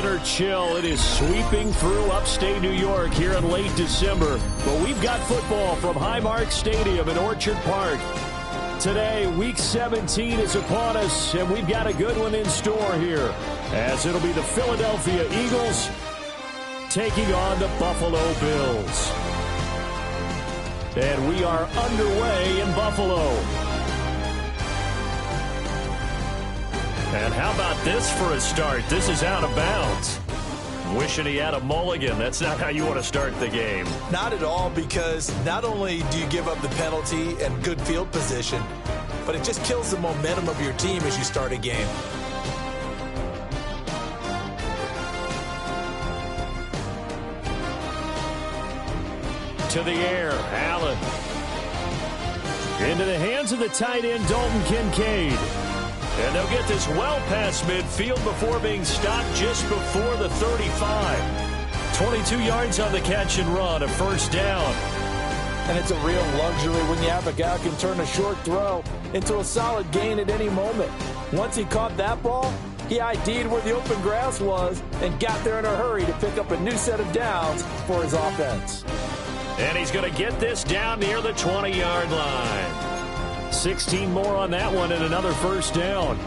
winter chill. It is sweeping through upstate New York here in late December. But we've got football from Highmark Stadium in Orchard Park. Today, Week 17 is upon us, and we've got a good one in store here, as it'll be the Philadelphia Eagles taking on the Buffalo Bills. And we are underway in Buffalo. And how about this for a start? This is out of bounds. Wishing he had a mulligan. That's not how you want to start the game. Not at all, because not only do you give up the penalty and good field position, but it just kills the momentum of your team as you start a game. To the air, Allen. Into the hands of the tight end, Dalton Kincaid. And they'll get this well past midfield before being stopped just before the 35. 22 yards on the catch and run, a first down. And it's a real luxury when you have a guy who can turn a short throw into a solid gain at any moment. Once he caught that ball, he ID'd where the open grass was and got there in a hurry to pick up a new set of downs for his offense. And he's going to get this down near the 20-yard line. 16 more on that one and another first down.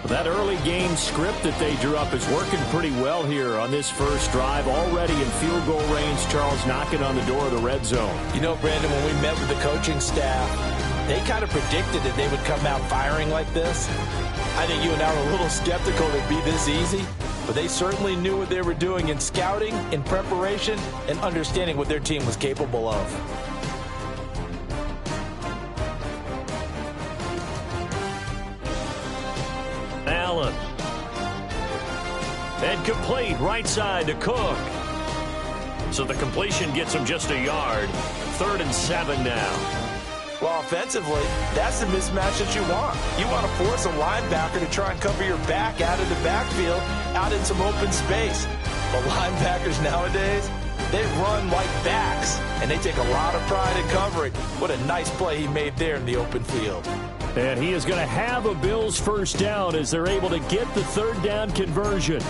That early game script that they drew up is working pretty well here on this first drive. Already in field goal range, Charles knocking on the door of the red zone. You know, Brandon, when we met with the coaching staff, they kind of predicted that they would come out firing like this. I think you and I were a little skeptical it'd be this easy, but they certainly knew what they were doing in scouting, in preparation, and understanding what their team was capable of. Allen. And complete right side to Cook. So the completion gets him just a yard. 3rd and 7 now. Well, offensively, that's the mismatch that you want. You want to force a linebacker to try and cover your back out of the backfield, out in some open space. But linebackers nowadays, they run like backs, and they take a lot of pride in covering. What a nice play he made there in the open field. And he is going to have a Bills first down as they're able to get the 3rd down conversion.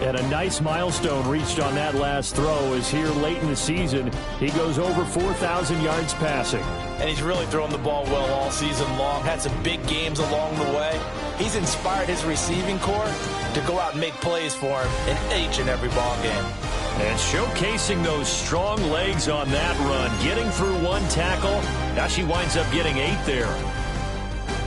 And a nice milestone reached on that last throw as here late in the season, he goes over 4,000 yards passing. And he's really thrown the ball well all season long, had some big games along the way. He's inspired his receiving corps to go out and make plays for him in each and every ball game. And showcasing those strong legs on that run, getting through one tackle. Now she winds up getting 8 there.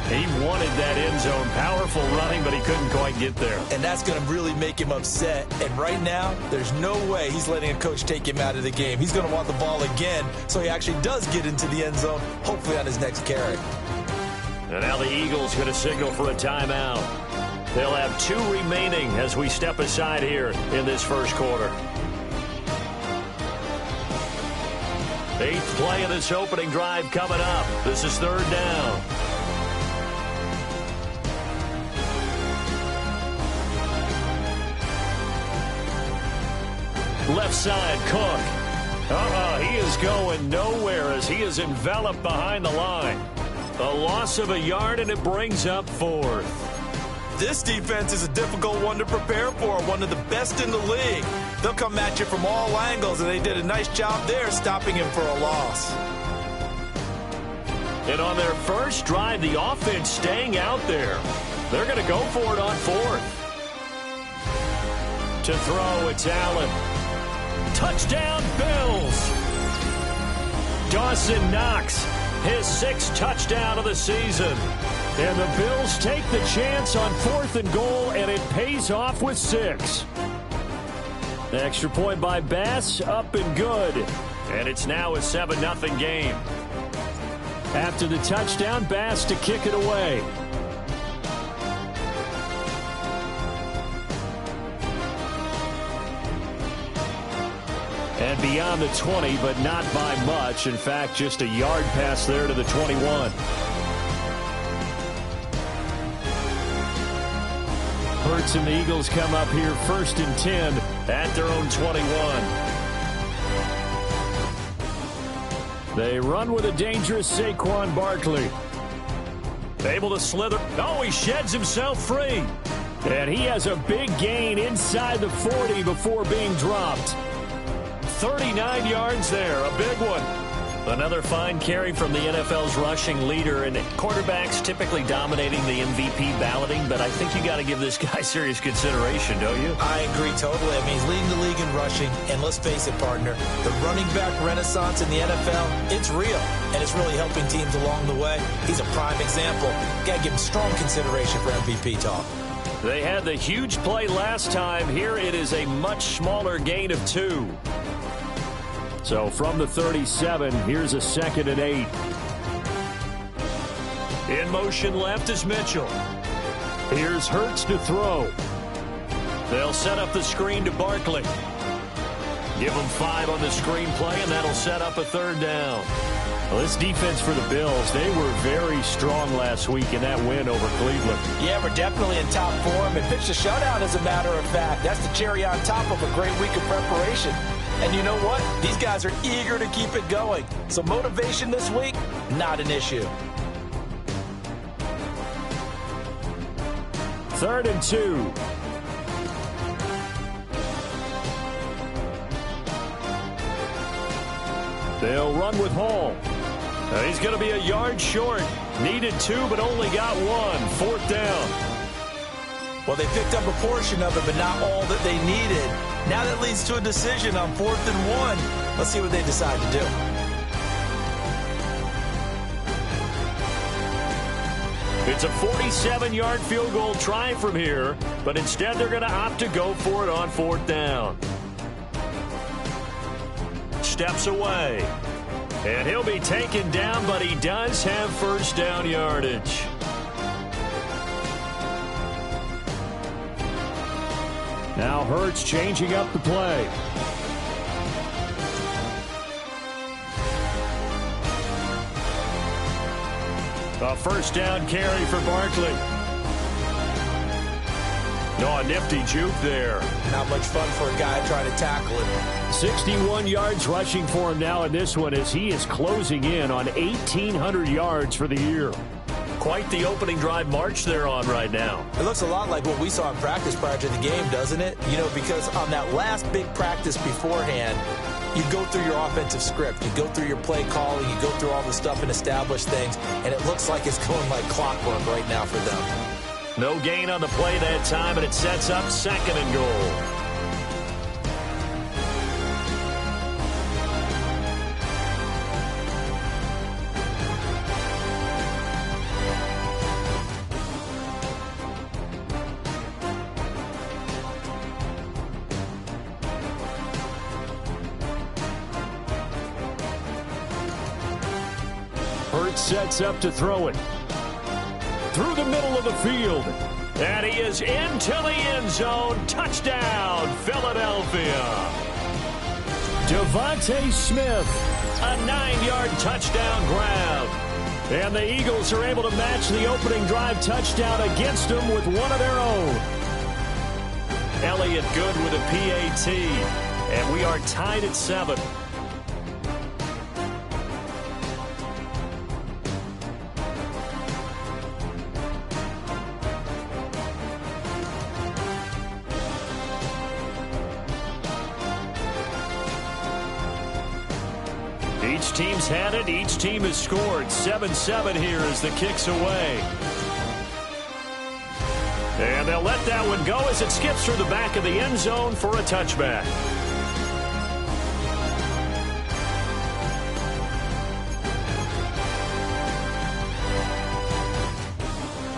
He wanted that end zone. Powerful running, but he couldn't quite get there. And that's going to really make him upset. And right now, there's no way he's letting a coach take him out of the game. He's going to want the ball again, so he actually does get into the end zone, hopefully on his next carry. And now the Eagles going to signal for a timeout. They'll have 2 remaining as we step aside here in this first quarter. 8th play of this opening drive coming up. This is 3rd down. Left side, Cook. He is going nowhere as he is enveloped behind the line. A loss of a yard, and it brings up 4th. This defense is a difficult one to prepare for, one of the best in the league. They'll come at you from all angles, and they did a nice job there stopping him for a loss. And on their first drive, the offense staying out there. They're going to go for it on 4th. To throw, it's Allen. Touchdown, Bills. Dawson Knox, his 6th touchdown of the season. And the Bills take the chance on 4th and goal, and it pays off with 6. The extra point by Bass, up and good. And it's now a 7-0 game. After the touchdown, Bass to kick it away. And beyond the 20, but not by much. In fact, just a yard pass there to the 21. Hurts and the Eagles come up here 1st and 10 at their own 21. They run with a dangerous Saquon Barkley. Able to slither. Oh, he sheds himself free. And he has a big gain inside the 40 before being dropped. 39 yards there, a big one. Another fine carry from the NFL's rushing leader, and quarterbacks typically dominating the MVP balloting, but I think you got to give this guy serious consideration, don't you? I agree totally. I mean, he's leading the league in rushing, and let's face it, partner, the running back renaissance in the NFL, it's real, and it's really helping teams along the way. He's a prime example. Got to give him strong consideration for MVP talk. They had the huge play last time. Here it is a much smaller gain of 2. So from the 37, here's a 2nd and 8. In motion left is Mitchell. Here's Hurts to throw. They'll set up the screen to Barkley. Give them 5 on the screen play, and that'll set up a 3rd down. Well, this defense for the Bills, they were very strong last week in that win over Cleveland. Yeah, we're definitely in top form and pitched a shutout, as a matter of fact. That's the cherry on top of a great week of preparation. And you know what? These guys are eager to keep it going. So motivation this week, not an issue. 3rd and 2. They'll run with Hall. He's going to be a yard short. Needed 2, but only got 1. 4th down. Well, they picked up a portion of it, but not all that they needed. Now that leads to a decision on 4th and 1. Let's see what they decide to do. It's a 47-yard field goal try from here, but instead they're going to opt to go for it on 4th down. Steps away. And he'll be taken down, but he does have 1st down yardage. Now Hurts changing up the play. A 1st down carry for Barkley. No, a nifty juke there. Not much fun for a guy trying to tackle it. 61 yards rushing for him now in this one as he is closing in on 1,800 yards for the year. Quite the opening drive march they're on right now. It looks a lot like what we saw in practice prior to the game, doesn't it? You know, because on that last big practice beforehand, you go through your offensive script. You go through your play calling. You go through all the stuff and establish things. And it looks like it's going like clockwork right now for them. No gain on the play that time, and it sets up 2nd and goal. Hurts sets up to throw it. Through the middle of the field. And he is into the end zone. Touchdown, Philadelphia. Devontae Smith, a 9-yard touchdown grab. And the Eagles are able to match the opening drive touchdown against them with one of their own. Elliott Good with a PAT. And we are tied at 7. Each team's had it. Each team has scored. 7-7 here as the kick's away. And they'll let that one go as it skips through the back of the end zone for a touchback.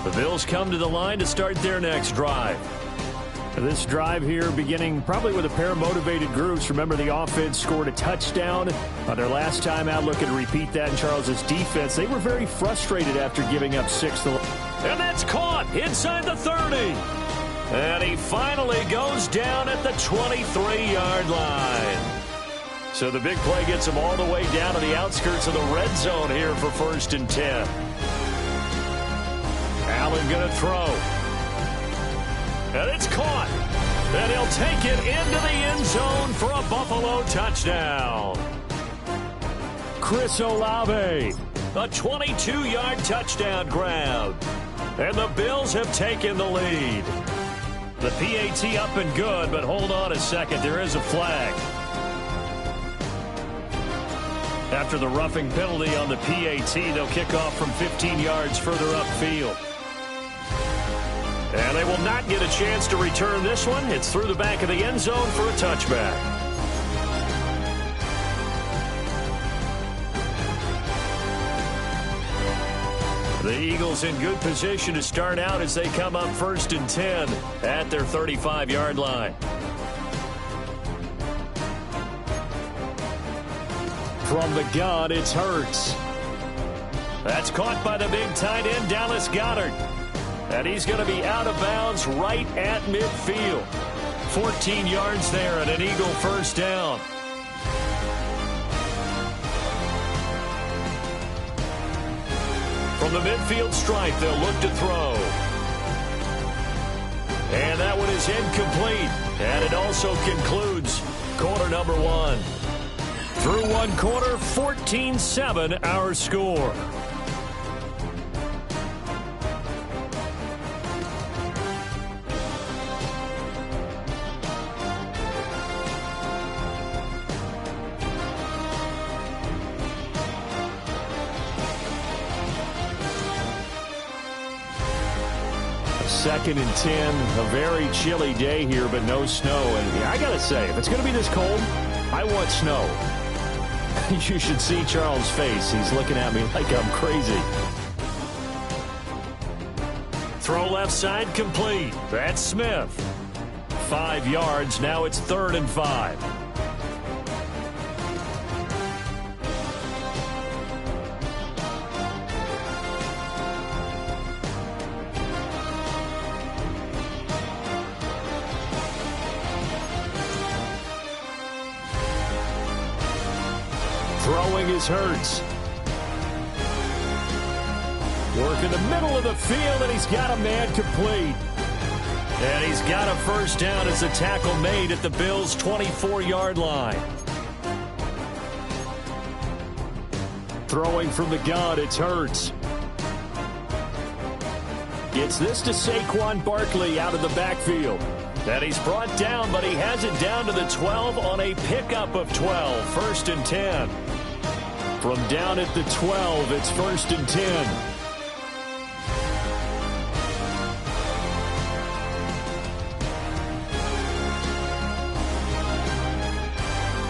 The Bills come to the line to start their next drive. This drive here beginning probably with a pair of motivated groups. Remember, the offense scored a touchdown on their last time out. Looking to repeat that in Charles' defense. They were very frustrated after giving up 6. And that's caught inside the 30. And he finally goes down at the 23-yard line. So the big play gets him all the way down to the outskirts of the red zone here for 1st and 10. Allen going to throw. And it's caught. And he'll take it into the end zone for a Buffalo touchdown. Chris Olave, a 22-yard touchdown grab. And the Bills have taken the lead. The PAT up and good, but hold on a second. There is a flag. After the roughing penalty on the PAT, they'll kick off from 15 yards further upfield. And they will not get a chance to return this one. It's through the back of the end zone for a touchback. The Eagles in good position to start out as they come up 1st and 10 at their 35-yard line. From the gun, it's Hurts. That's caught by the big tight end, Dallas Goedert. And he's going to be out of bounds right at midfield. 14 yards there and an Eagle first down. From the midfield stripe, they'll look to throw. And that one is incomplete. And it also concludes quarter number 1. Through one quarter, 14-7 our score. Second and 10, a very chilly day here, but no snow. And yeah, I got to say, if it's going to be this cold, I want snow. You should see Charles' face. He's looking at me like I'm crazy. Throw left side complete. That's Smith. 5 yards. Now it's 3rd and 5. Throwing is Hurts. Work in the middle of the field, and he's got a man complete. And he's got a first down as the tackle made at the Bills' 24-yard line. Throwing from the gun, it's Hurts. Gets this to Saquon Barkley out of the backfield. And he's brought down, but he has it down to the 12 on a pickup of 12. 1st and 10. From down at the 12, it's 1st and 10.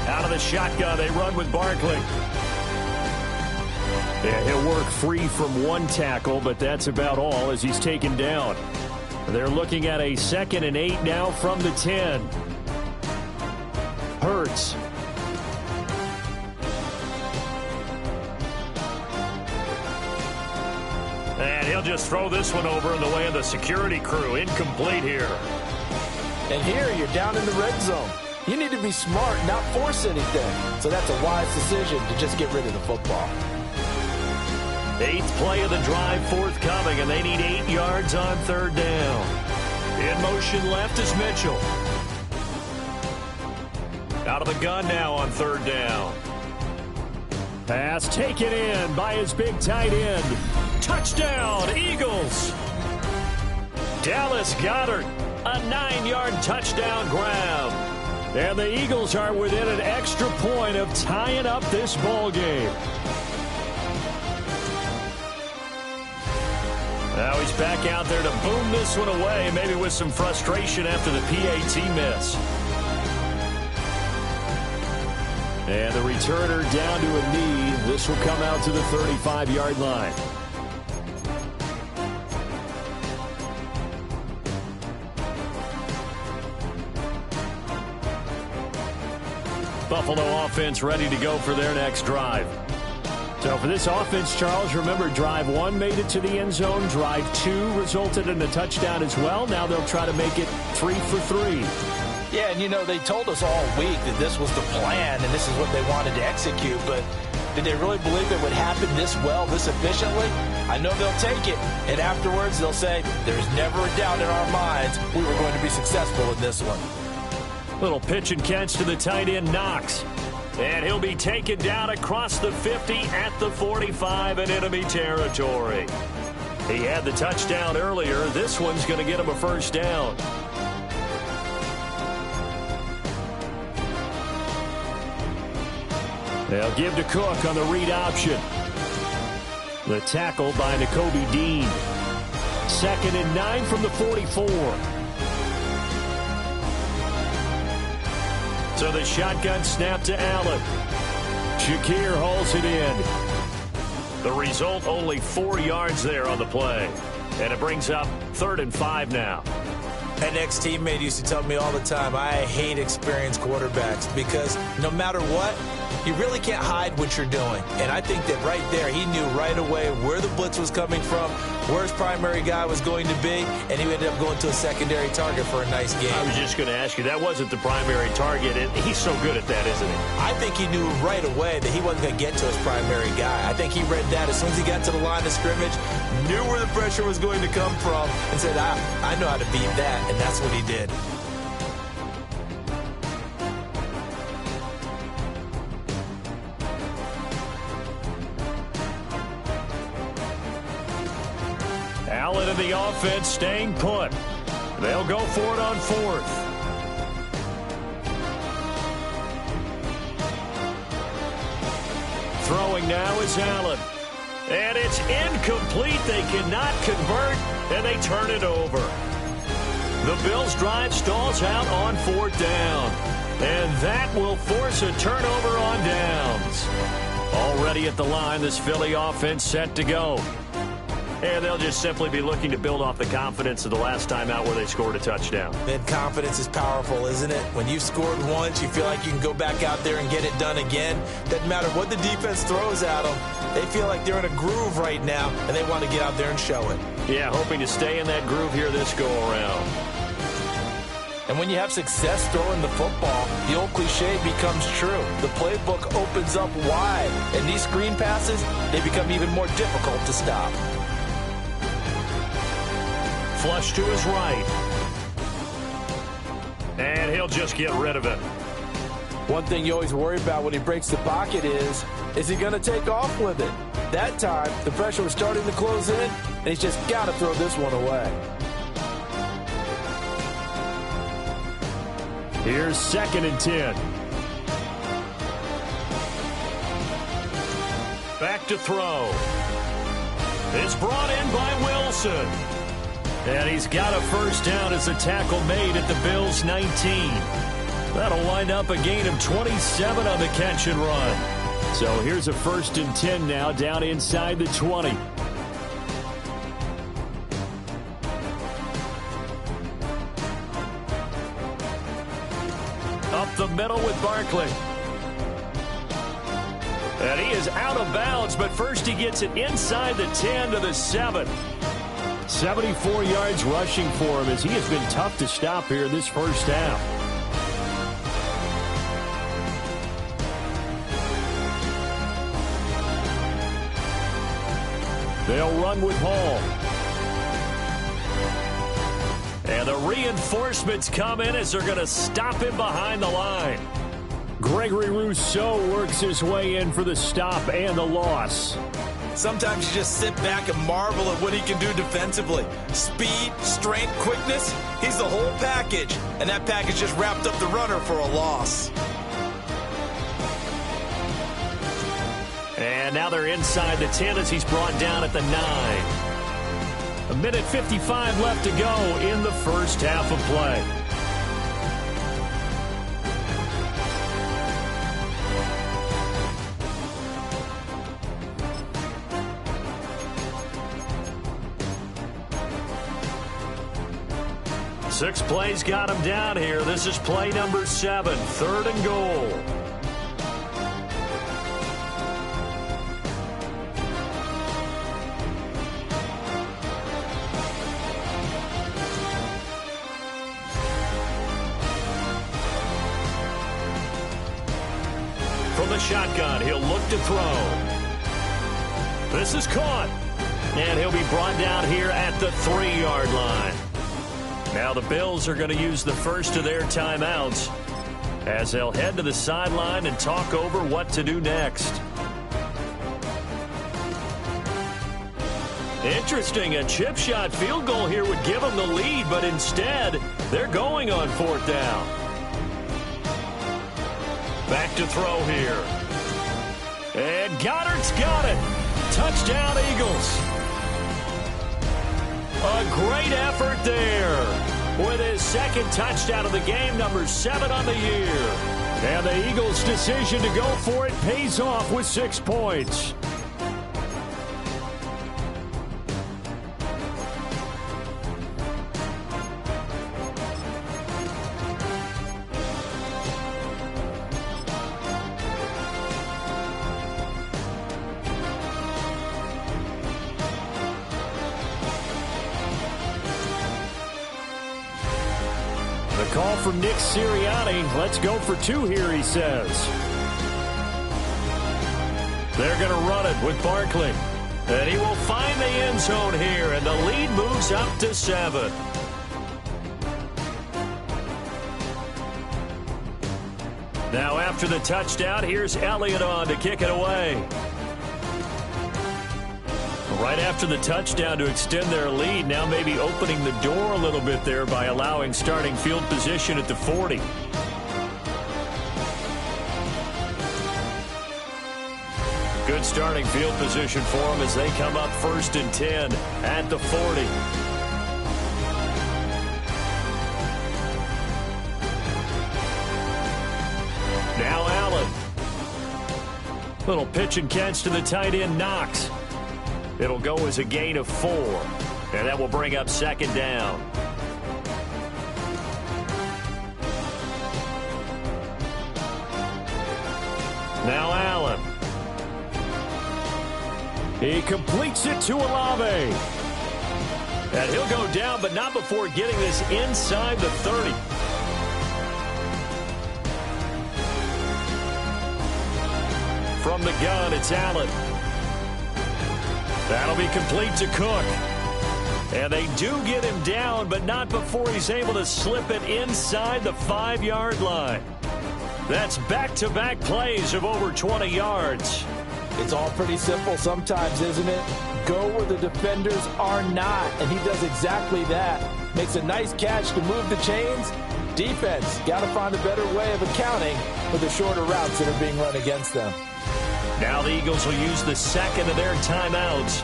Out of the shotgun, they run with Barkley. Yeah, he'll work free from one tackle, but that's about all as he's taken down. They're looking at a 2nd and 8 now from the 10. Hurts. And he'll just throw this one over in the way of the security crew. Incomplete here. And here you're down in the red zone. You need to be smart, not force anything. So that's a wise decision to just get rid of the football. 8th play of the drive forthcoming, and they need 8 yards on 3rd down. In motion left is Mitchell. Out of the gun now on 3rd down. Pass taken in by his big tight end. Touchdown, Eagles. Dallas Goedert, a 9-yard touchdown grab. And the Eagles are within an extra point of tying up this ball game. Now he's back out there to boom this one away, maybe with some frustration after the PAT miss. And the returner down to a knee. This will come out to the 35-yard line. Buffalo offense ready to go for their next drive. So for this offense, Charles, remember drive 1 made it to the end zone. Drive 2 resulted in a touchdown as well. Now they'll try to make it 3 for 3. Yeah, and you know, they told us all week that this was the plan and this is what they wanted to execute, but did they really believe it would happen this well, this efficiently? I know they'll take it, and afterwards they'll say, there's never a doubt in our minds we were going to be successful in this one. Little pitch and catch to the tight end, Knox. And he'll be taken down across the 50 at the 45 in enemy territory. He had the touchdown earlier. This one's going to get him a first down. They'll give to Cook on the read option. The tackle by Nakobe Dean. 2nd and 9 from the 44. So the shotgun snap to Allen. Shakir hauls it in. The result, only 4 yards there on the play. And it brings up 3rd and 5 now. An ex-teammate used to tell me all the time, I hate experienced quarterbacks because no matter what, you really can't hide what you're doing. And I think that right there, he knew right away where the blitz was coming from, where his primary guy was going to be, and he ended up going to a secondary target for a nice game. I was just going to ask you, that wasn't the primary target, and he's so good at that, isn't he? I think he knew right away that he wasn't going to get to his primary guy. I think he read that as soon as he got to the line of scrimmage, knew where the pressure was going to come from, and said, I know how to beat that, and that's what he did. Allen in the offense staying put. They'll go for it on 4th. Throwing now is Allen. And it's incomplete. They cannot convert, and they turn it over. The Bills' drive stalls out on 4th down. And that will force a turnover on downs. Already at the line, this Philly offense set to go. And they'll just simply be looking to build off the confidence of the last time out where they scored a touchdown. And confidence is powerful, isn't it? When you've scored once, you feel like you can go back out there and get it done again. Doesn't matter what the defense throws at them. They feel like they're in a groove right now, and they want to get out there and show it. Yeah, hoping to stay in that groove here this go-around. And when you have success throwing the football, the old cliche becomes true. The playbook opens up wide, and these screen passes, they become even more difficult to stop. Flush to his right. And he'll just get rid of it. One thing you always worry about when he breaks the pocket is he going to take off with it? That time, the pressure was starting to close in, and he's just got to throw this one away. Here's 2nd and 10. Back to throw. It's brought in by Wilson. And he's got a first down as a tackle made at the Bills' 19. That'll wind up a gain of 27 on the catch and run. So here's a 1st and 10 now down inside the 20. Up the middle with Barkley. And he is out of bounds, but first he gets it inside the 10 to the 7. 74 yards rushing for him as he has been tough to stop here in this first half. They'll run with Hall. And the reinforcements come in as they're going to stop him behind the line. Gregory Rousseau works his way in for the stop and the loss. Sometimes you just sit back and marvel at what he can do defensively. Speed, strength, quickness, he's the whole package. And that package just wrapped up the runner for a loss. And now they're inside the 10 as he's brought down at the 9. 1:55 left to go in the first half of play. Six plays got him down here. This is play number 7, 3rd and goal. From the shotgun, he'll look to throw. This is caught. And he'll be brought down here at the 3-yard line. Now the Bills are going to use the first of their timeouts as they'll head to the sideline and talk over what to do next. Interesting, a chip shot field goal here would give them the lead, but instead they're going on 4th down. Back to throw here. And Goddard's got it. Touchdown, Eagles. A great effort there with his second touchdown of the game, number 7 on the year. And the Eagles' decision to go for it pays off with 6 points. The call from Nick Sirianni. Let's go for 2 here, he says. They're going to run it with Barkley. And he will find the end zone here, and the lead moves up to 7. Now after the touchdown, here's Elliott on to kick it away. Right after the touchdown to extend their lead, now maybe opening the door a little bit there by allowing starting field position at the 40. Good starting field position for them as they come up 1st and 10 at the 40. Now Allen. Little pitch and catch to the tight end, Knox. It'll go as a gain of 4, and that will bring up 2nd down. Now Allen. He completes it to Olave. And he'll go down, but not before getting this inside the 30. From the gun, it's Allen. That'll be complete to Cook. And they do get him down, but not before he's able to slip it inside the 5-yard line. That's back-to-back plays of over 20 yards. It's all pretty simple sometimes, isn't it? Go where the defenders are not, and he does exactly that. Makes a nice catch to move the chains. Defense, got to find a better way of accounting for the shorter routes that are being run against them. Now the Eagles will use the second of their timeouts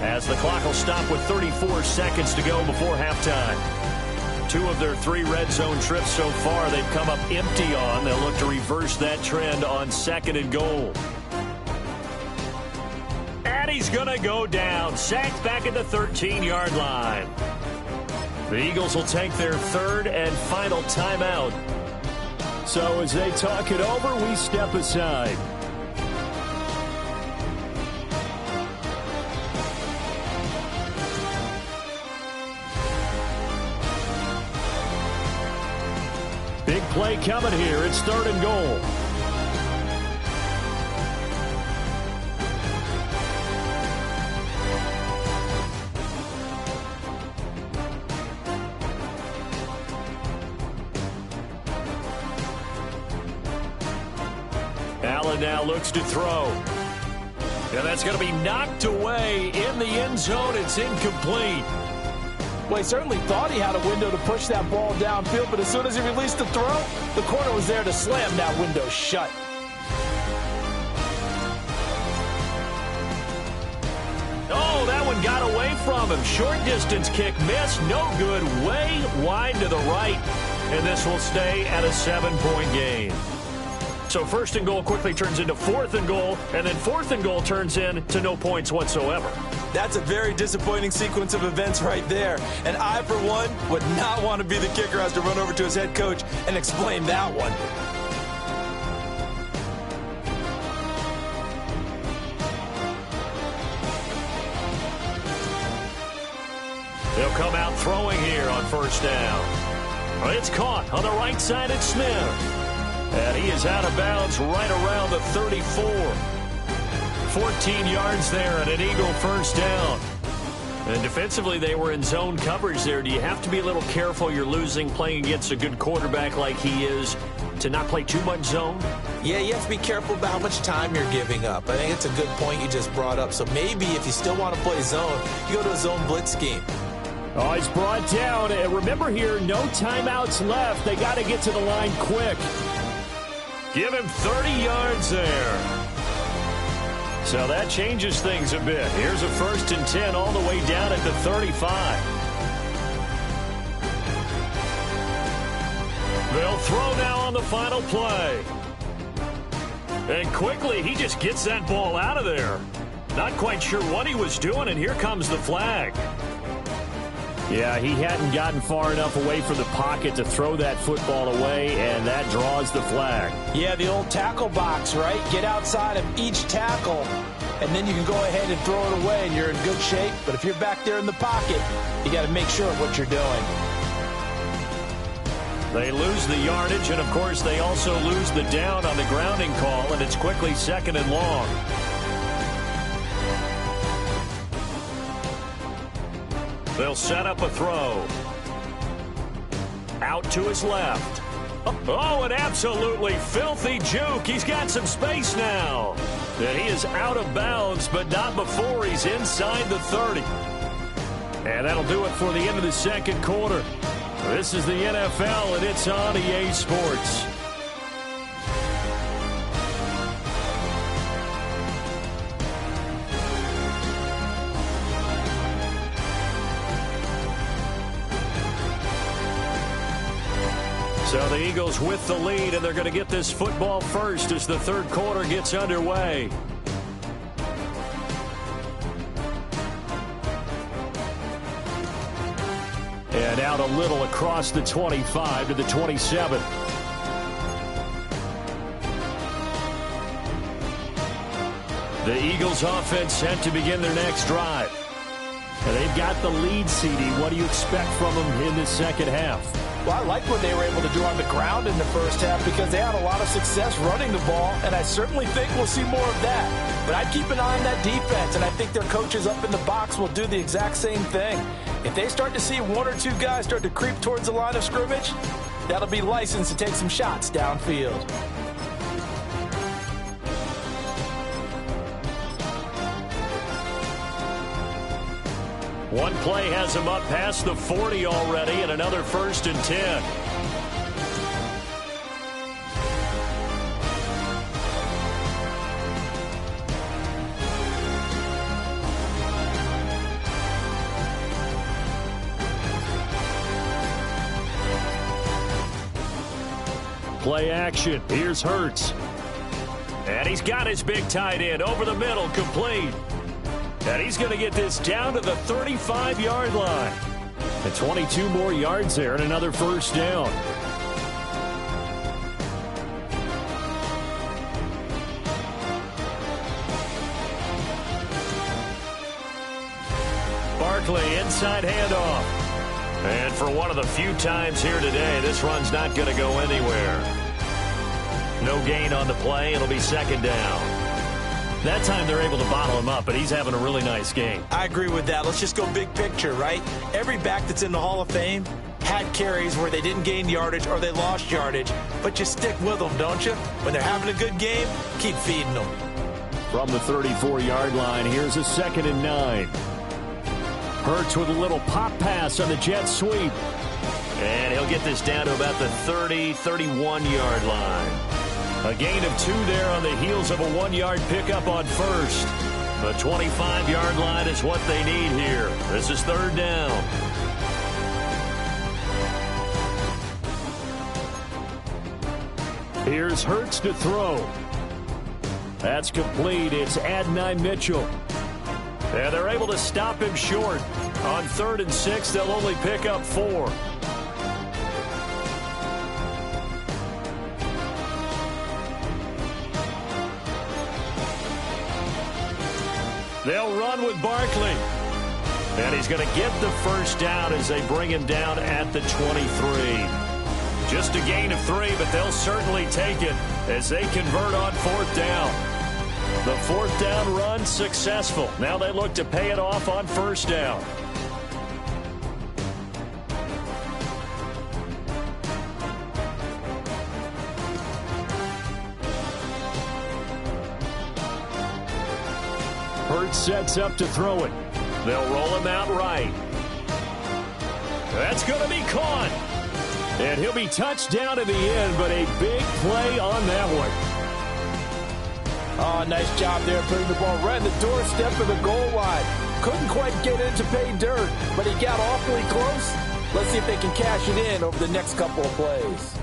as the clock will stop with 34 seconds to go before halftime. 2 of their 3 red zone trips so far they've come up empty on. They'll look to reverse that trend on 2nd and goal. And he's going to go down. Sacked back at the 13-yard line. The Eagles will take their 3rd and final timeout. So as they talk it over, we step aside. Big play coming here. It's 3rd and goal. Allen now looks to throw. And that's going to be knocked away in the end zone. It's incomplete. Well, he certainly thought he had a window to push that ball downfield, but as soon as he released the throw, the corner was there to slam that window shut. Oh, that one got away from him. Short distance kick missed. No good. Way wide to the right. And this will stay at a 7-point game. So 1st and goal quickly turns into 4th and goal, and then 4th and goal turns into no points whatsoever. That's a very disappointing sequence of events right there. And I, for one, would not want to be the kicker who has to run over to his head coach and explain that one. They'll come out throwing here on 1st down. It's caught on the right side at Smith. And he is out of bounds right around the 34. 14 yards there and an Eagle 1st down. And defensively, they were in zone coverage there. Do you have to be a little careful? You're losing playing against a good quarterback like he is to not play too much zone? Yeah, you have to be careful about how much time you're giving up. I think it's a good point you just brought up. So maybe if you still want to play zone, you go to a zone blitz scheme. Oh, he's brought down. And remember here, no timeouts left. They got to get to the line quick. Give him 30 yards there. So that changes things a bit. Here's a 1st and 10 all the way down at the 35. They'll throw now on the final play. And quickly, he just gets that ball out of there. Not quite sure what he was doing, and here comes the flag. Yeah, he hadn't gotten far enough away from the pocket to throw that football away, and that draws the flag. Yeah, the old tackle box, right? Get outside of each tackle, and then you can go ahead and throw it away, and you're in good shape. But if you're back there in the pocket, you got to make sure of what you're doing. They lose the yardage, and, of course, they also lose the down on the grounding call, and it's quickly 2nd and long. They'll set up a throw. Out to his left. Oh, an absolutely filthy juke. He's got some space now. And he is out of bounds, but not before he's inside the 30. And that'll do it for the end of the 2nd quarter. This is the NFL, and it's on EA Sports. So the Eagles with the lead, and they're going to get this football first as the 3rd quarter gets underway. And out a little across the 25 to the 27. The Eagles offense set to begin their next drive. And they've got the lead, CD. What do you expect from them in this 2nd half? Well, I like what they were able to do on the ground in the 1st half because they had a lot of success running the ball, and I certainly think we'll see more of that. But I'd keep an eye on that defense, and I think their coaches up in the box will do the exact same thing. If they start to see 1 or 2 guys start to creep towards the line of scrimmage, that'll be licensed to take some shots downfield. One play has him up past the 40 already, and another 1st and 10. Play action. Here's Hurts. And he's got his big tight end over the middle, complete. And he's going to get this down to the 35-yard line. And 22 more yards there and another 1st down. Barkley, inside handoff. And for one of the few times here today, this run's not going to go anywhere. No gain on the play. It'll be 2nd down. That time they're able to bottle him up, but he's having a really nice game. I agree with that. Let's just go big picture, right? Every back that's in the Hall of Fame had carries where they didn't gain yardage or they lost yardage, but you stick with them, don't you? When they're having a good game, keep feeding them. From the 34-yard line, here's a 2nd and 9. Hurts with a little pop pass on the jet sweep. And he'll get this down to about the 30, 31-yard line. A gain of 2 there on the heels of a 1-yard pickup on 1st. The 25-yard line is what they need here. This is 3rd down. Here's Hurts to throw. That's complete. It's Adonai Mitchell. And they're able to stop him short. On 3rd and 6, they'll only pick up 4. They'll run with Barkley. And he's going to get the 1st down as they bring him down at the 23. Just a gain of 3, but they'll certainly take it as they convert on 4th down. The 4th down run successful. Now they look to pay it off on 1st down. Hurts sets up to throw it. They'll roll him out right. That's going to be caught. And he'll be touched down to the end, but a big play on that one. Oh, nice job there putting the ball right on the doorstep of the goal line. Couldn't quite get it to pay dirt, but he got awfully close. Let's see if they can cash it in over the next couple of plays.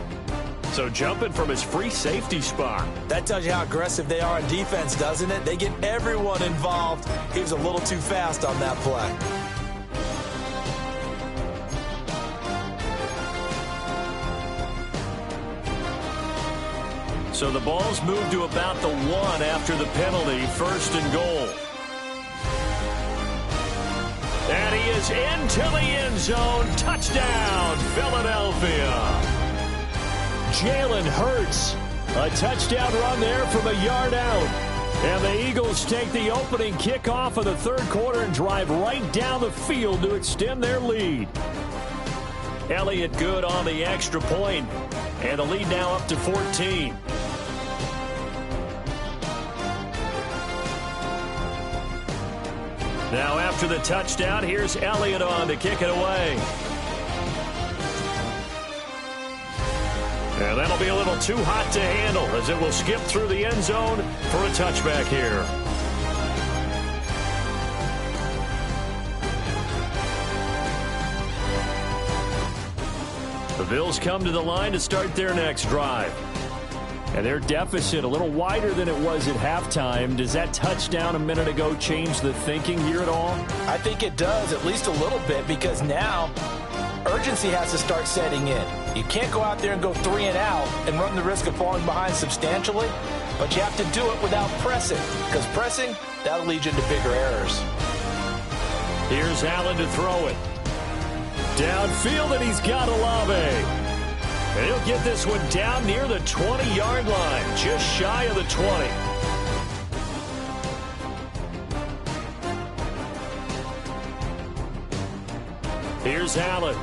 So jumping from his free safety spot. That tells you how aggressive they are on defense, doesn't it? They get everyone involved. He was a little too fast on that play. So the ball's moved to about the 1 after the penalty, 1st and goal. And he is into the end zone. Touchdown, Philadelphia. Jalen Hurts, a touchdown run there from a yard out. And the Eagles take the opening kickoff of the third quarter and drive right down the field to extend their lead. Elliott good on the extra point, and the lead now up to 14. Now after the touchdown, here's Elliott on to kick it away. And that'll be a little too hot to handle as it will skip through the end zone for a touchback here. The Bills come to the line to start their next drive. And their deficit a little wider than it was at halftime. Does that touchdown a minute ago change the thinking here at all? I think it does, at least a little bit, because now urgency has to start setting in. You can't go out there and go 3 and out and run the risk of falling behind substantially, but you have to do it without pressing, because pressing, that'll lead you into bigger errors. Here's Allen to throw it. Downfield, and he's got Olave. And he'll get this one down near the 20-yard line, just shy of the 20. Here's Allen.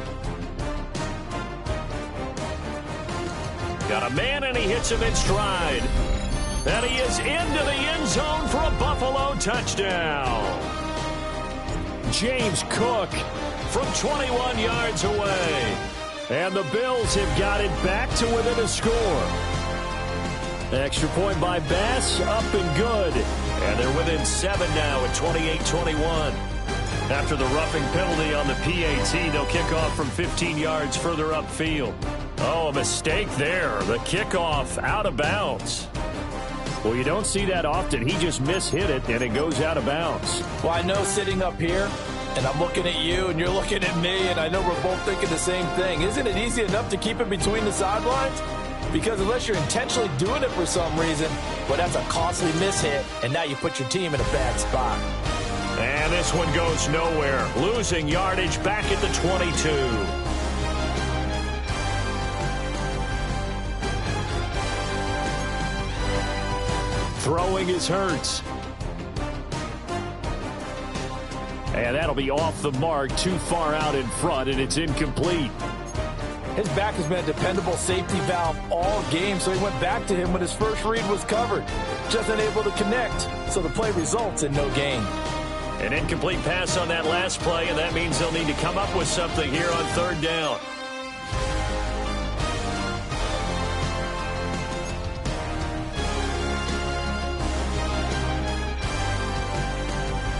Got a man, and he hits him in stride. And he is into the end zone for a Buffalo touchdown. James Cook from 21 yards away. And the Bills have got it back to within a score. Extra point by Bass, up and good. And they're within 7 now at 28-21. After the roughing penalty on the PAT, they'll kick off from 15 yards further upfield. Oh, a mistake there. The kickoff out of bounds. Well, you don't see that often. He just mishit it, and it goes out of bounds. Well, I know sitting up here, and I'm looking at you, and you're looking at me, and I know we're both thinking the same thing. Isn't it easy enough to keep it between the sidelines? Because unless you're intentionally doing it for some reason, well, that's a costly mishit, and now you put your team in a bad spot. And this one goes nowhere. Losing yardage back at the 22. Throwing is Hurts. And that'll be off the mark, too far out in front, and it's incomplete. His back has been a dependable safety valve all game, so he went back to him when his first read was covered. Just unable to connect, so the play results in no gain. An incomplete pass on that last play, and that means they'll need to come up with something here on third down.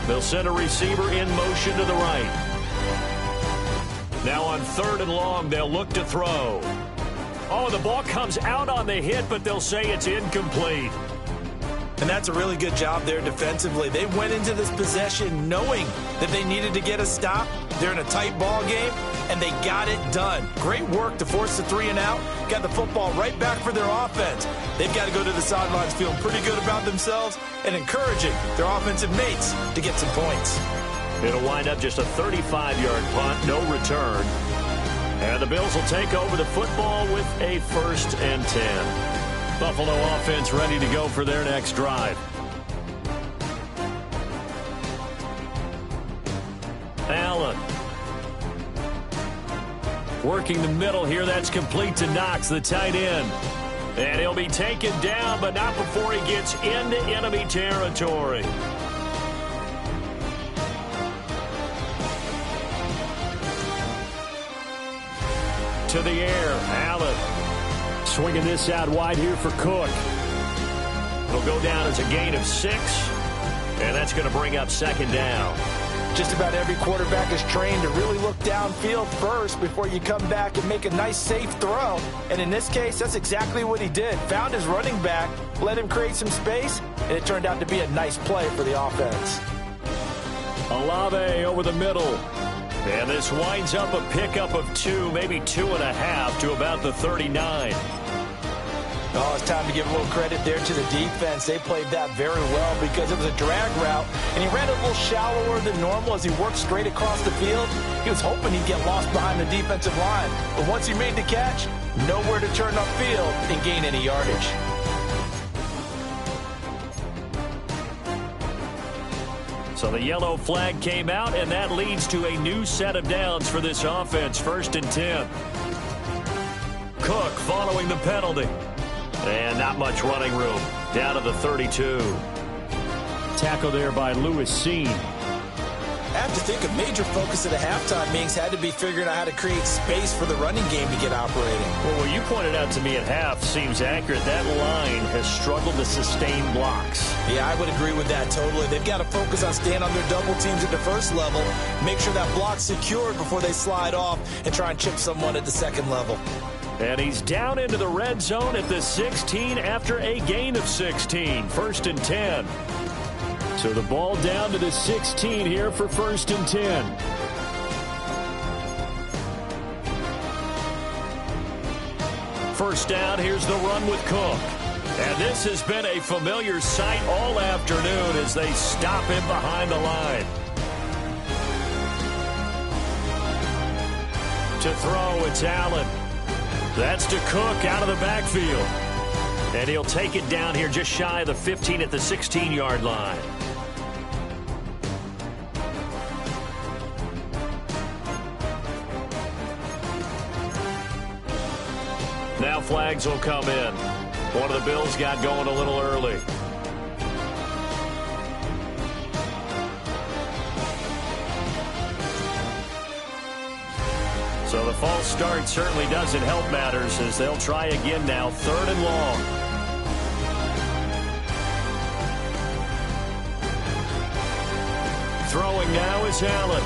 They'll send a receiver in motion to the right. Now on 3rd and long, they'll look to throw. Oh, the ball comes out on the hit, but they'll say it's incomplete. And that's a really good job there defensively. They went into this possession knowing that they needed to get a stop. They're in a tight ball game, and they got it done. Great work to force the 3 and out. Got the football right back for their offense. They've got to go to the sidelines feeling pretty good about themselves and encouraging their offensive mates to get some points. It'll wind up just a 35-yard punt, no return. And the Bills will take over the football with a 1st and 10. Buffalo offense ready to go for their next drive. Allen. Working the middle here. That's complete to Knox, the tight end. And he'll be taken down, but not before he gets into enemy territory. To the air, Allen. Swinging this out wide here for Cook. It'll go down as a gain of 6, and that's going to bring up second down. Just about every quarterback is trained to really look downfield first before you come back and make a nice, safe throw. And in this case, that's exactly what he did. Found his running back, let him create some space, and it turned out to be a nice play for the offense. Olave over the middle. And this winds up a pickup of 2, maybe 2.5 to about the 39. Oh, it's time to give a little credit there to the defense. They played that very well because it was a drag route, and he ran a little shallower than normal as he worked straight across the field. He was hoping he'd get lost behind the defensive line, but once he made the catch, nowhere to turn upfield and gain any yardage. So the yellow flag came out, and that leads to a new set of downs for this offense, 1st and 10. Cook following the penalty. And not much running room. Down to the 32. Tackle there by Lewis Cine. I have to think a major focus of the halftime meetings had to be figuring out how to create space for the running game to get operating. Well, what you pointed out to me at half seems accurate. That line has struggled to sustain blocks. Yeah, I would agree with that totally. They've got to focus on staying on their double teams at the first level, make sure that block's secured before they slide off, and try and chip someone at the second level. And he's down into the red zone at the 16 after a gain of 16. 1st and 10. So the ball down to the 16 here for 1st and 10. First down, here's the run with Cook. And this has been a familiar sight all afternoon as they stop him behind the line. To throw, it's Allen. That's to Cook out of the backfield. And he'll take it down here just shy of the 15 at the 16-yard line. Now flags will come in. One of the Bills got going a little early. So the false start certainly doesn't help matters as they'll try again now, 3rd and long. Throwing now is Allen.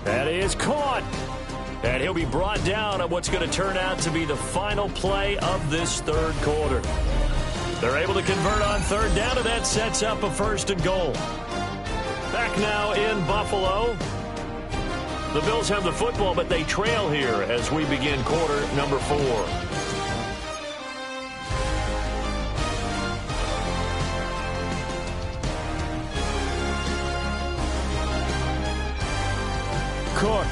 That is caught. And he'll be brought down on what's going to turn out to be the final play of this 3rd quarter. They're able to convert on 3rd down, and that sets up a 1st and goal. Back now in Buffalo. The Bills have the football, but they trail here as we begin quarter number 4. Cook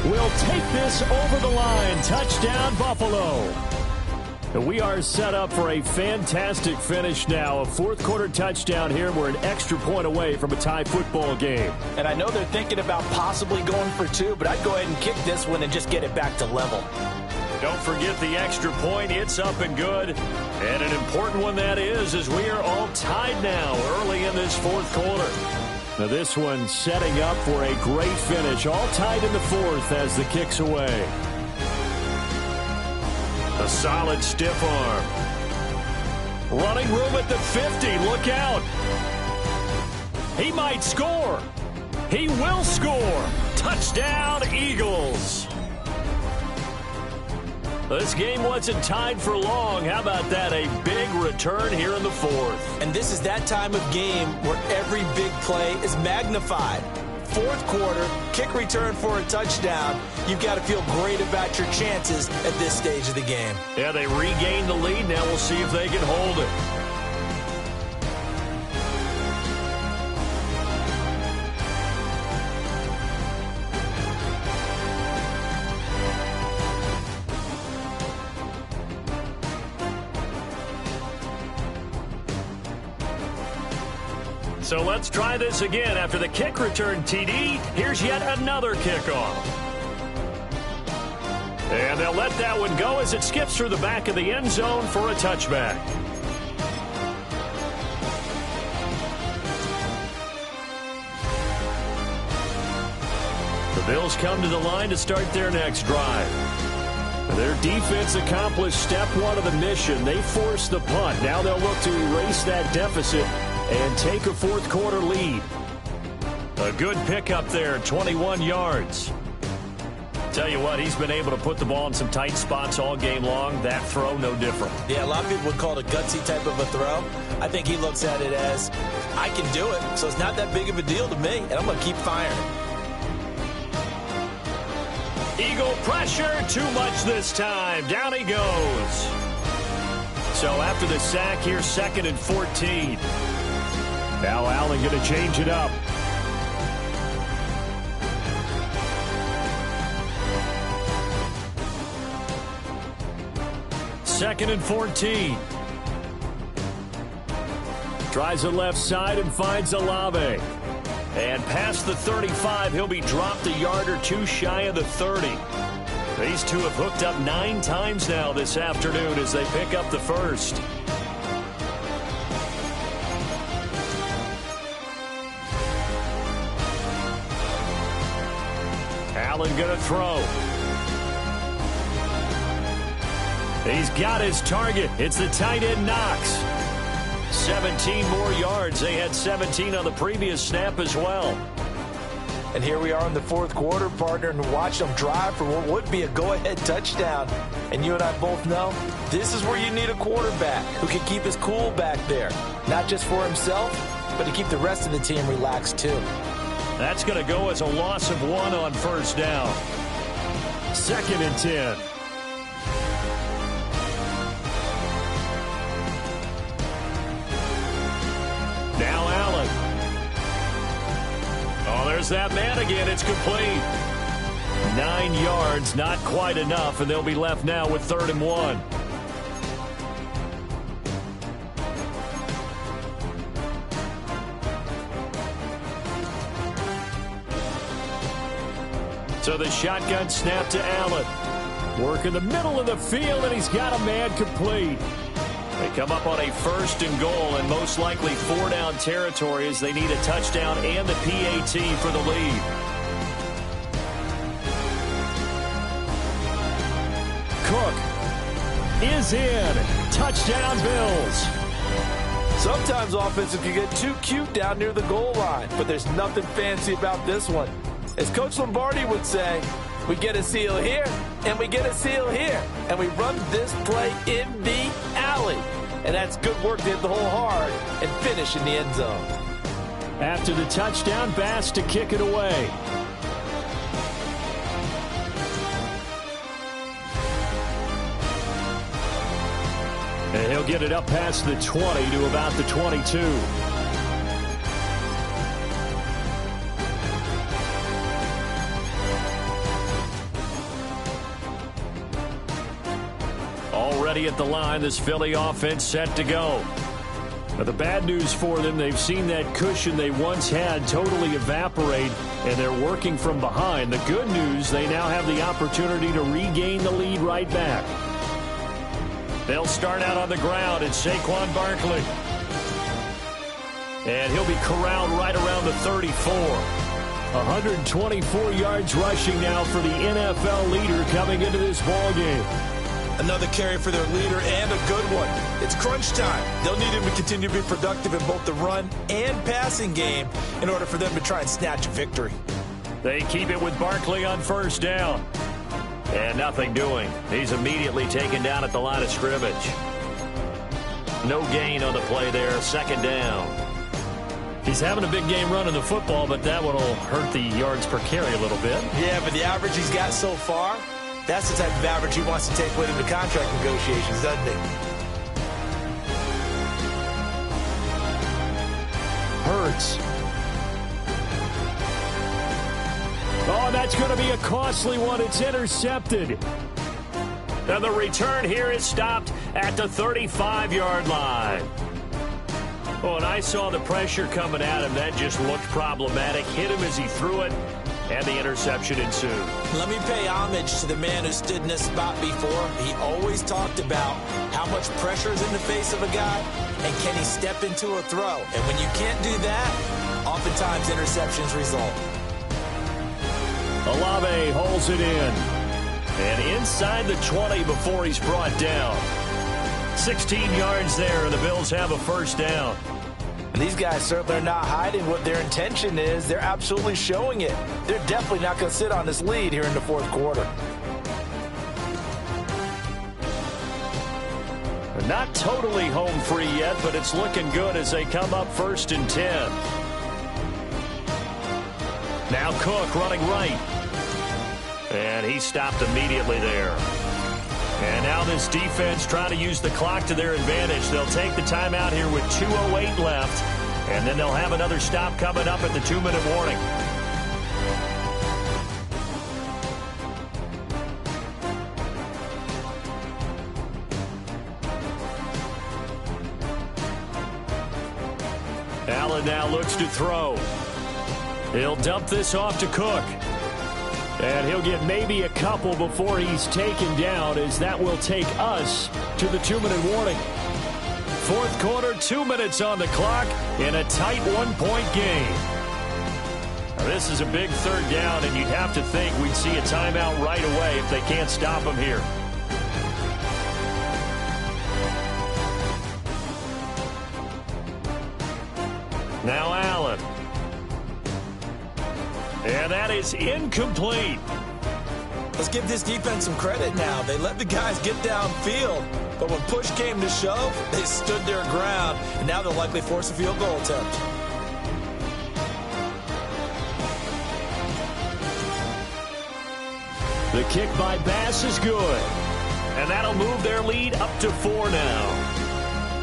will take this over the line. Touchdown, Buffalo. We are set up for a fantastic finish now. A 4th quarter touchdown here. We're an extra point away from a tie football game. And I know they're thinking about possibly going for 2, but I'd go ahead and kick this one and just get it back to level. Don't forget the extra point. It's up and good. And an important one that is, as we are all tied now early in this 4th quarter. Now this one setting up for a great finish. All tied in the 4th as the kick's away. A solid stiff arm. Running room at the 50. Look out. He might score. He will score. Touchdown, Eagles. This game wasn't tied for long. How about that? A big return here in the 4th. And this is that time of game where every big play is magnified. 4th quarter, kick return for a touchdown. You've got to feel great about your chances at this stage of the game. Yeah, they regained the lead. Now we'll see if they can hold it. So let's try this again. After the kick return TD, here's yet another kickoff. And they'll let that one go as it skips through the back of the end zone for a touchback. The Bills come to the line to start their next drive. Their defense accomplished step one of the mission. They forced the punt. Now they'll look to erase that deficit and take a fourth quarter lead. A good pickup there, 21 yards. Tell you what, he's been able to put the ball in some tight spots all game long. That throw, no different. Yeah, a lot of people would call it a gutsy type of a throw. I think he looks at it as, I can do it, so it's not that big of a deal to me, and I'm going to keep firing. Eagle pressure, too much this time. Down he goes. So after the sack here, 2nd and 14. Now Allen going to change it up. Second and 14. Tries the left side and finds Olave. And past the 35, he'll be dropped a yard or two shy of the 30. These two have hooked up 9 times now this afternoon as they pick up the first. Allen going to throw. He's got his target. It's the tight end Knox. 17 more yards. They had 17 on the previous snap as well. And here we are in the fourth quarter, partner, and watch them drive for what would be a go-ahead touchdown. And you and I both know this is where you need a quarterback who can keep his cool back there. Not just for himself, but to keep the rest of the team relaxed too. That's going to go as a loss of 1 on first down. 2nd and 10. Now Allen. Oh, there's that man again. It's complete. 9 yards, not quite enough, and they'll be left now with 3rd and 1. So the shotgun snap to Allen. Work in the middle of the field, and he's got a man complete. They come up on a 1st and goal, and most likely 4-down territory as they need a touchdown and the PAT for the lead. Cook is in. Touchdown, Bills. Sometimes offenses can get too cute down near the goal line, but there's nothing fancy about this one. As Coach Lombardi would say, we get a seal here, and we get a seal here, and we run this play in the alley. And that's good work to hit the hole hard and finish in the end zone. After the touchdown, Bass to kick it away. And he'll get it up past the 20 to about the 22. Already at the line, this Philly offense set to go. But the bad news for them, they've seen that cushion they once had totally evaporate, and they're working from behind. The good news, they now have the opportunity to regain the lead right back. They'll start out on the ground. It's Saquon Barkley. And he'll be corralled right around the 34. 124 yards rushing now for the NFL leader coming into this ballgame. Another carry for their leader and a good one. It's crunch time. They'll need him to continue to be productive in both the run and passing game in order for them to try and snatch a victory. They keep it with Barkley on 1st down. And nothing doing. He's immediately taken down at the line of scrimmage. No gain on the play there. 2nd down. He's having a big game running the football, but that one will hurt the yards per carry a little bit. Yeah, but the average he's got so far, that's the type of average he wants to take with him to contract negotiations, doesn't he? Hurts. Oh, that's going to be a costly one. It's intercepted. And the return here is stopped at the 35-yard line. Oh, and I saw the pressure coming at him. That just looked problematic. Hit him as he threw it, and the interception ensued. Let me pay homage to the man who stood in this spot before. He always talked about how much pressure is in the face of a guy, and can he step into a throw. And when you can't do that, oftentimes interceptions result. Olave holds it in. And inside the 20 before he's brought down. 16 yards there, and the Bills have a first down. And these guys certainly are not hiding what their intention is. They're absolutely showing it. They're definitely not going to sit on this lead here in the fourth quarter. Not totally home free yet, but it's looking good as they come up 1st and 10. Now Cook running right. And he stopped immediately there. And now this defense trying to use the clock to their advantage. They'll take the timeout here with 2:08 left. And then they'll have another stop coming up at the 2-minute warning. Allen now looks to throw. He'll dump this off to Cook. And he'll get maybe a couple before he's taken down, as that will take us to the 2-minute warning. Fourth quarter, 2 minutes on the clock in a tight 1-point game. Now, this is a big third down, and you'd have to think we'd see a timeout right away if they can't stop him here. Now Allen. And that is incomplete. Let's give this defense some credit now. They let the guys get downfield, but when push came to shove, they stood their ground, and now they'll likely force a field goal attempt. The kick by Bass is good. And that'll move their lead up to 4 now.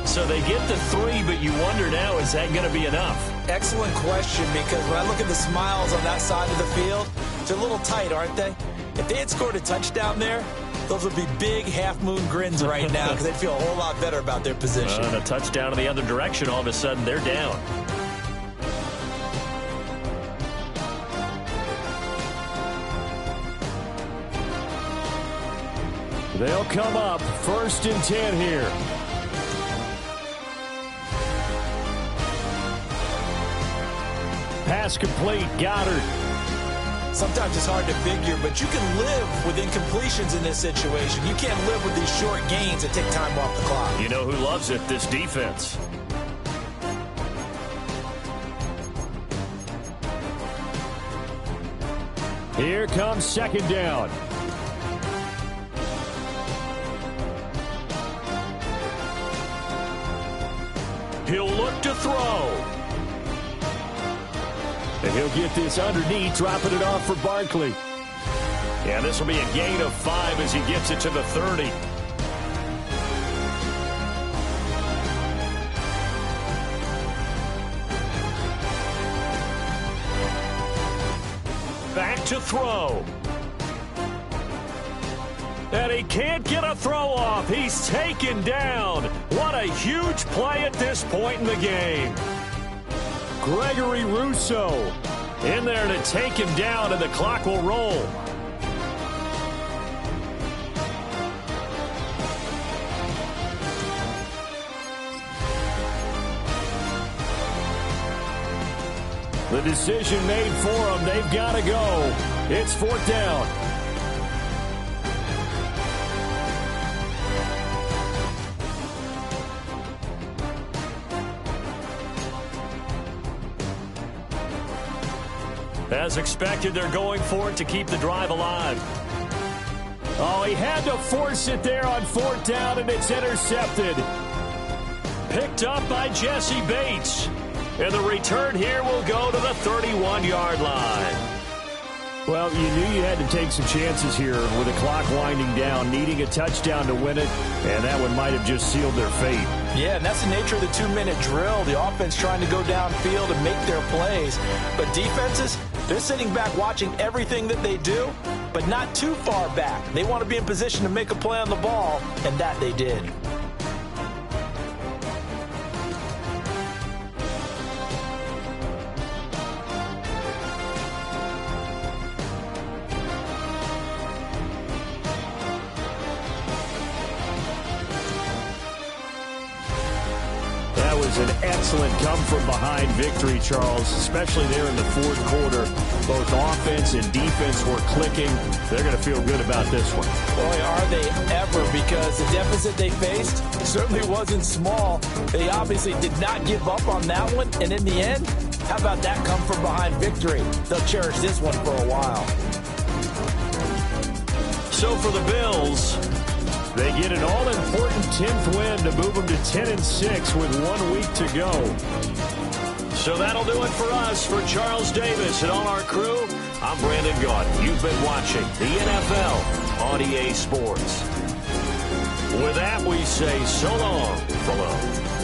So they get to 3, but you wonder now, is that going to be enough? Excellent question, because when I look at the smiles on that side of the field, they're a little tight, aren't they? If they had scored a touchdown there, those would be big half-moon grins right now, because they'd feel a whole lot better about their position. And a touchdown in the other direction, all of a sudden they're down. They'll come up 1st and 10 here. Pass complete, Goddard. Sometimes it's hard to figure, but you can live with incompletions in this situation. You can't live with these short gains that take time off the clock. You know who loves it? This defense. Here comes 2nd down. He'll look to throw. And he'll get this underneath, dropping it off for Barkley. Yeah, this will be a gain of 5 as he gets it to the 30. Back to throw. And he can't get a throw off. He's taken down. What a huge play at this point in the game. Gregory Rousseau in there to take him down, and the clock will roll. The decision made for them. They've got to go. It's 4th down. As expected, they're going for it to keep the drive alive. Oh, he had to force it there on 4th down, and it's intercepted. Picked up by Jesse Bates. And the return here will go to the 31-yard line. Well, you knew you had to take some chances here with the clock winding down, needing a touchdown to win it, and that one might have just sealed their fate. Yeah, and that's the nature of the 2-minute drill. The offense trying to go downfield and make their plays. But defenses, they're sitting back watching everything that they do, but not too far back. They want to be in position to make a play on the ball, and that they did. was an excellent come-from-behind victory, Charles, especially there in the fourth quarter. Both offense and defense were clicking. They're going to feel good about this one. Boy, are they ever, because the deficit they faced certainly wasn't small. They obviously did not give up on that one, and in the end, how about that come-from-behind victory? They'll cherish this one for a while. So for the Bills, they get an all-important 10th win to move them to 10-6 with 1 week to go. So that'll do it for us. For Charles Davis and all our crew, I'm Brandon Gaudin. You've been watching the NFL on EA Sports. With that, we say so long, below.